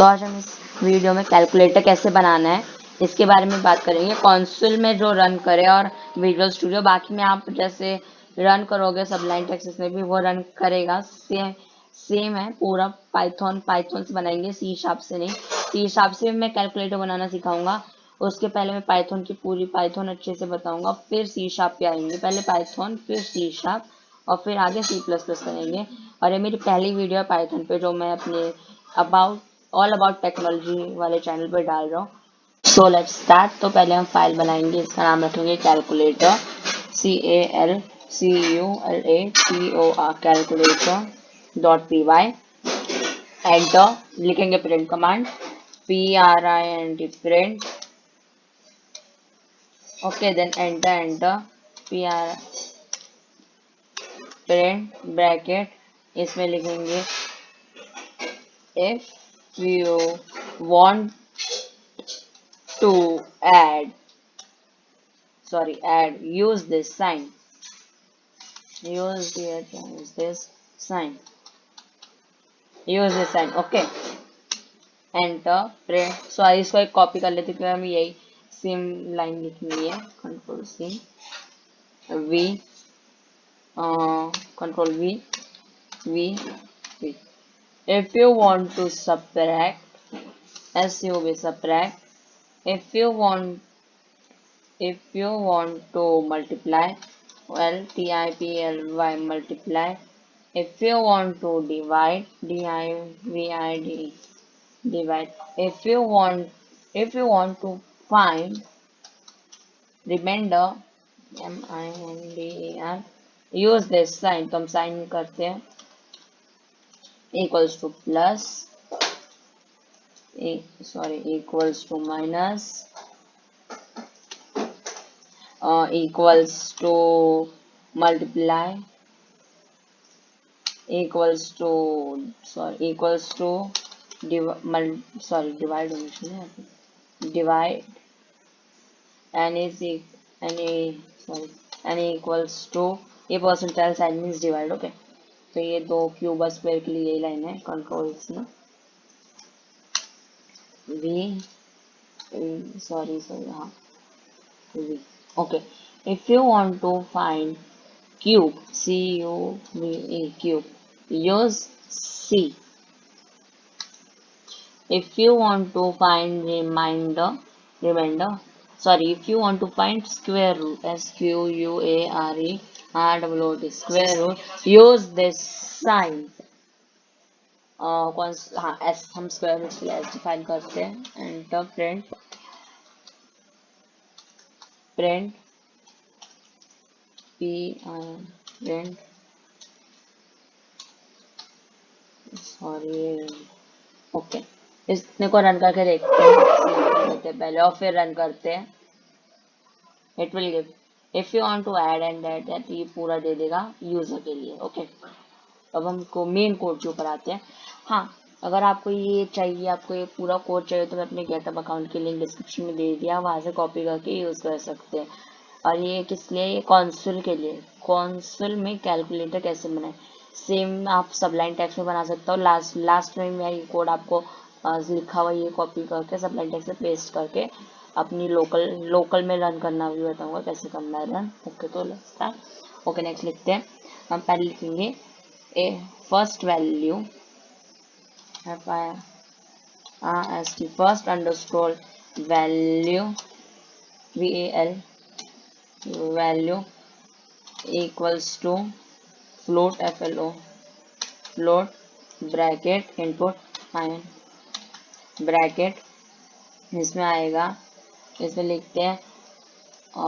तो आज हम इस वीडियो में कैलकुलेटर कैसे बनाना है इसके बारे में बात करेंगे। कंसोल में जो रन करे और विजुअल स्टूडियो बाकी में आप जैसे रन करोगे सबलाइन टेक्स्ट में भी वो रन करेगा। सेम है पूरा। पाइथन से बनाएंगे, सी शार्प से नहीं। सी शार्प से मैं कैलकुलेटर बनाना सिखाऊंगा। उसके पहले मैं पाइथन की पूरी पाइथन अच्छे से बताऊंगा, फिर सी शार्प पे आएंगे। पहले पाइथन फिर सी शार्प और फिर आगे सी प्लस प्लस करेंगे। और ये मेरी पहली वीडियो है पाइथन पे जो मैं अपने ऑल अबाउट टेक्नोलॉजी वाले चैनल पर डाल रहा हूँ। So let's start. तो पहले हम फाइल बनाएंगे, इसका नाम रखेंगे कैलकुलेटर, CALCULATOR कैलकुलेटर.py। एंटर लिखेंगे, print command PRINT print. Okay, then enter PR print bracket, इसमें लिखेंगे if you want to add use this sign, okay, enter print। Sorry, इसको एक कॉपी कर लेते क्योंकि हमें यही सेम लाइन लिखनी है। Control V if you want to subtract, subtract। if you want to multiply, TIPLY multiply। if you want to divide, divide। if you want to find remainder, MINDER, use this sign। तो हम sign करते हैं, equals to plus, equals to minus, equals to multiply, equals to divide and equals to, ये percentile sign means divide. Okay, तो ये दो cube square के लिए यही लाइन है। Control V, okay। if you want to find cube, cube, use C। if you want to find if you want to find square root, SQUARE square root, use this sign। S हम square root के लिए S define करते हैं। Enter print print okay, इसने को run करके देखते हैं पहले और फिर रन करते हैं। It will give if you want to add and that, ये पूरा दे देगा यूजर के लिए। ओके, अब हमको मेन कोड के ऊपर आते हैं। हाँ, अगर आपको ये चाहिए, आपको ये पूरा कोड चाहिए तो मैं अपने गेटअप अकाउंट की लिंक डिस्क्रिप्शन में दे दिया, वहां से कॉपी करके यूज कर सकते हैं। और ये किस लिए? ये कंसोल के लिए। कंसोल में कैलकुलेटर कैसे बनाए, सेम आप सबलाइन टेक्स्ट में बना सकते हो। लास्ट में मैं ये कोड आपको लिखा हुआ ये कॉपी करके सबलाइन टेक्स्ट में पेस्ट करके अपनी लोकल में रन करना भी बताऊंगा कैसे करना है रन। ओके, तो स्टार्ट। ओके, नेक्स्ट लिखते हैं। हम पहले लिखेंगे first value, first underscore value, VAL value equals to float, FLO float bracket input bracket, इसमें आएगा, इसमें लिखते हैं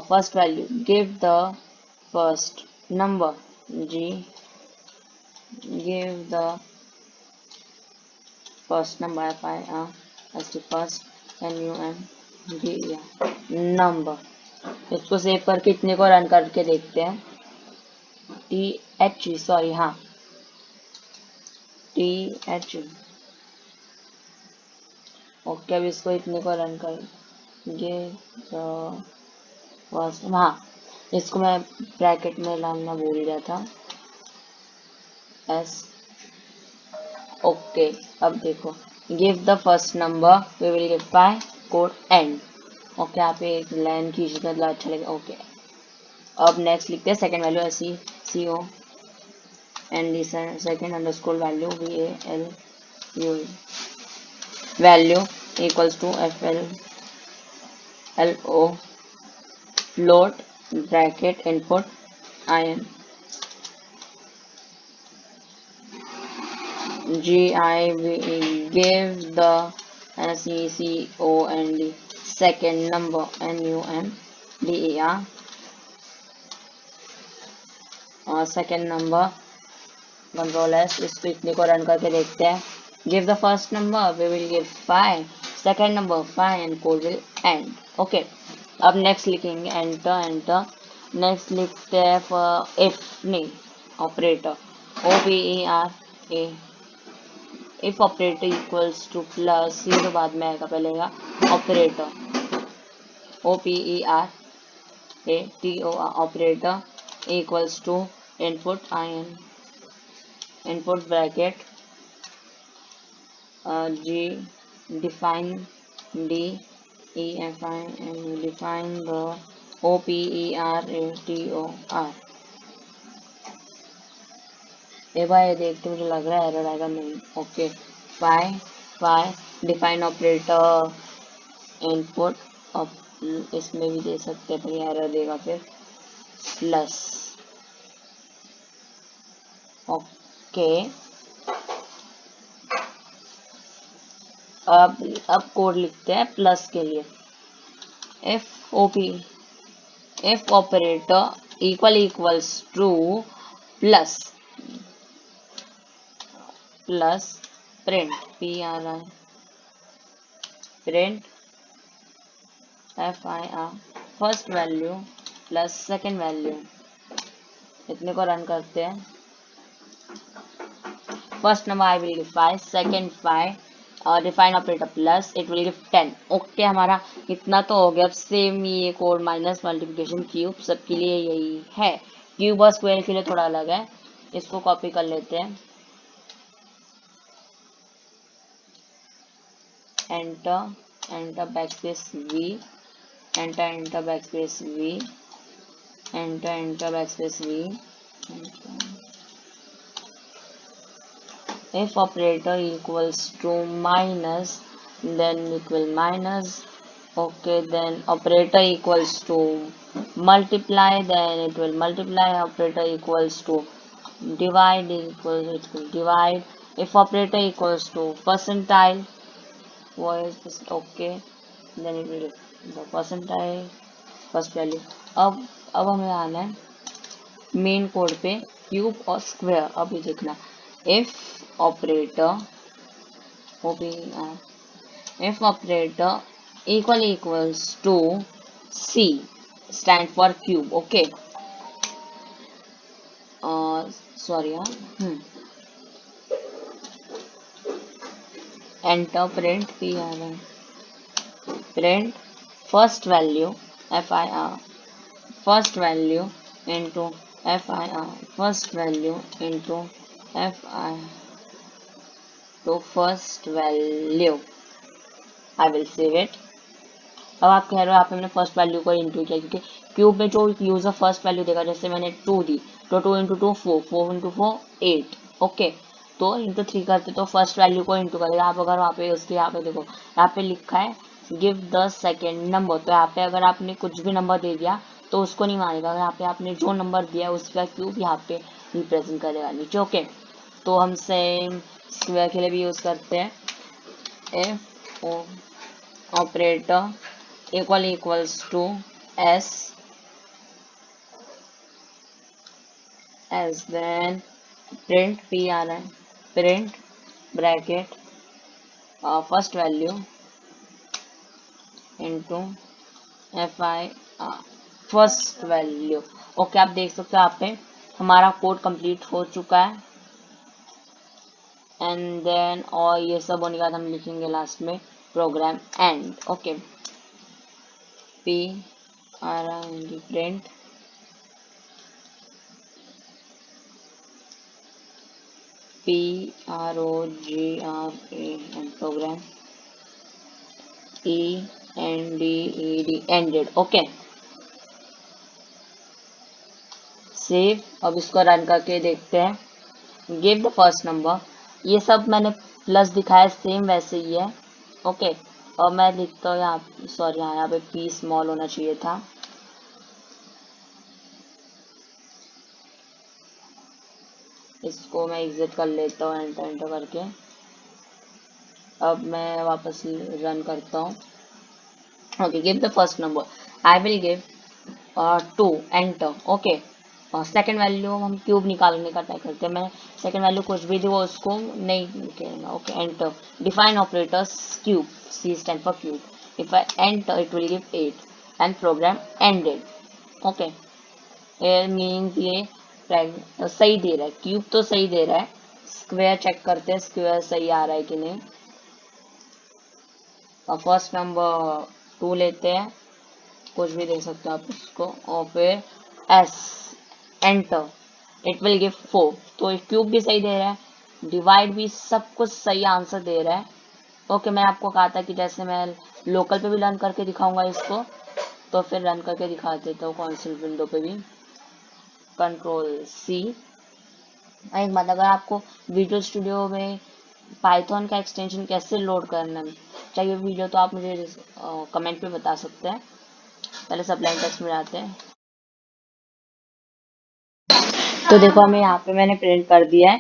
first value, give the first number, give the first number, first number। इसको सेव करके इतने को रन करके देखते हैं। TH। ओके, अब इसको इतने को रन करेंगे। हाँ, इसको मैं ब्रैकेट में लाना भूल गया था, S। ओके, अब देखो give the first number we will give bye code end. Okay, आप एक लाइन खींचते मतलब अच्छा लगेगा। ओके, अब नेक्स्ट लिखते हैं सेकंड वैल्यू ऐसी C O and D second underscore value V A L U value equals to F L L O float bracket input in give the second second number number second number control s। इसको इतने को run करके देखते हैं। give the first number we will give 5, second number 5 and code will end। Okay, अब next लिखेंगे enter. Next लिखते हैं इफ नहीं operator OPER if operator equals to plus, ये तो बाद में आएगा, पहले operator OPERATOR operator equals to input bracket G define define the OPERATOR। एक बार ये देखते मुझे लग रहा है एरर आएगा नहीं। ओके, फाइ डिफाइन ऑपरेटर इनपुट, इसमें भी दे सकते हैं पर ये एरर देगा फिर प्लस। ओके, अब कोड लिखते हैं प्लस के लिए। If operator equals to plus print print FIR first value plus second value. इतने को रन करते हैं। First number I will give 5, second 5 और define operator plus it will give 10। Okay, हमारा इतना तो हो गया। अब सेम ये कोड माइनस मल्टीप्लिकेशन क्यूब सबके लिए यही है। क्यूब और स्क्वायर के लिए थोड़ा अलग है। इसको कॉपी कर लेते हैं। Enter backspace V enter backspace V enter backspace V। if operator equals to minus then it will minus। okay, then operator equals to multiply then it will multiply। operator equals to divide it will divide। if operator equals to percentile was okay then it will the percentile first value. अब हमें आना है main code पे cube और square. अब ये देखना if operator equals to C stand for cube. Okay, sorry enter print first value FIR first value into FIR first value into FIR तो first value I will save it. अब आप कह रहे हो आपने फर्स्ट वैल्यू को into किया क्योंकि क्यूब में जो यूजर फर्स्ट वैल्यू देगा, जैसे मैंने 2 दी तो 2 इंटू 2 4, 4 इंटू 4 8। ओके, तो इंटू 3 करते तो फर्स्ट वैल्यू को इंटू करेगा। आप अगर वहाँ पे उसके यहाँ पे देखो यहाँ पे लिखा है गिव द सेकेंड नंबर, तो यहाँ पे अगर आपने कुछ भी नंबर दे दिया तो उसको नहीं मानेगा। यहाँ पे आपने जो नंबर दिया उसका क्यूब यहाँ पे रिप्रेजेंट करेगा नीचे। ओके, तो हम सेम स्क्वायर के लिए भी यूज करते हैं। If operator equals to S then print print bracket first value into FI first value. Okay, आप देख सकते हो यहाँ पे हमारा कोड कंप्लीट हो चुका है। एंड देन और ये सब होने के बाद हम लिखेंगे लास्ट में program end. Okay, print program, program, ended, ended. Okay, save. अब इसको रन करके देखते हैं। Give the first number. ये सब मैंने प्लस दिखाया सेम वैसे ही है। ओके, और मैं लिखता हूँ यहाँ, सॉरी यहाँ पे पी स्मॉल होना चाहिए था। इसको मैं एग्जिट कर लेता हूँ एंटर एंटर करके। अब मैं वापस रन करता हूँ। Okay, give the first number. I will give 2, enter. Okay, और सेकेंड वैल्यू हम क्यूब निकालने का ट्राई करते हैं। मैं सेकेंड वैल्यू कुछ भी दी वो उसको नहीं लिखेगा। Okay, enter. Define operators cube, c stand for cube. If I enter it will give 8 and program ended. Okay, means ये सही दे रहा है, क्यूब तो सही दे रहा है। स्क्वायर चेक करते हैं स्क्वायर सही आ रहा है कि नहीं। और फर्स्ट नंबर 2 लेते हैं, कुछ भी दे सकते हो आप उसको, और फिर S, enter. It will give 4। तो क्यूब भी सही दे रहा है, डिवाइड भी, सब कुछ सही आंसर दे रहा है। ओके, मैं आपको कहा था कि जैसे मैं लोकल पे भी रन करके दिखाऊंगा इसको, तो फिर रन करके दिखा देता हूँ कॉन्सोल विंडो पे भी। Control C. एक बात, अगर आपको विजुअल स्टूडियो में पाइथन का एक्सटेंशन कैसे लोड करना चाहिए वीडियो, तो आप मुझे कमेंट पे बता सकते हैं। पहले सप्लाइन टेक्स्ट में आते हैं। तो देखो हमें यहाँ पे मैंने प्रिंट कर दिया है।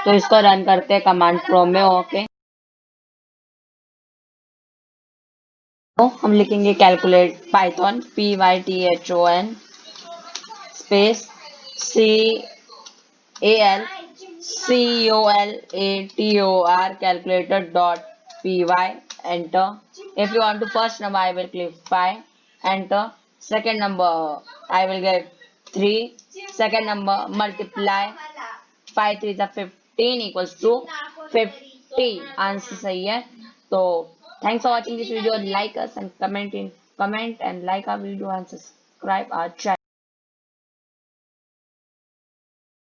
तो इसको रन करते हैं कमांड प्रोम में। ओके, तो हम लिखेंगे calculate Python PYTHON space CALCULATOR calculator dot py, enter. If you want to first number I will click 5, enter. Second number I will get 3. Second number multiply 5 3 is 15 equals to 50. Answer सही है। तो thanks for watching this video. Like us and comment and like our video and subscribe our channel.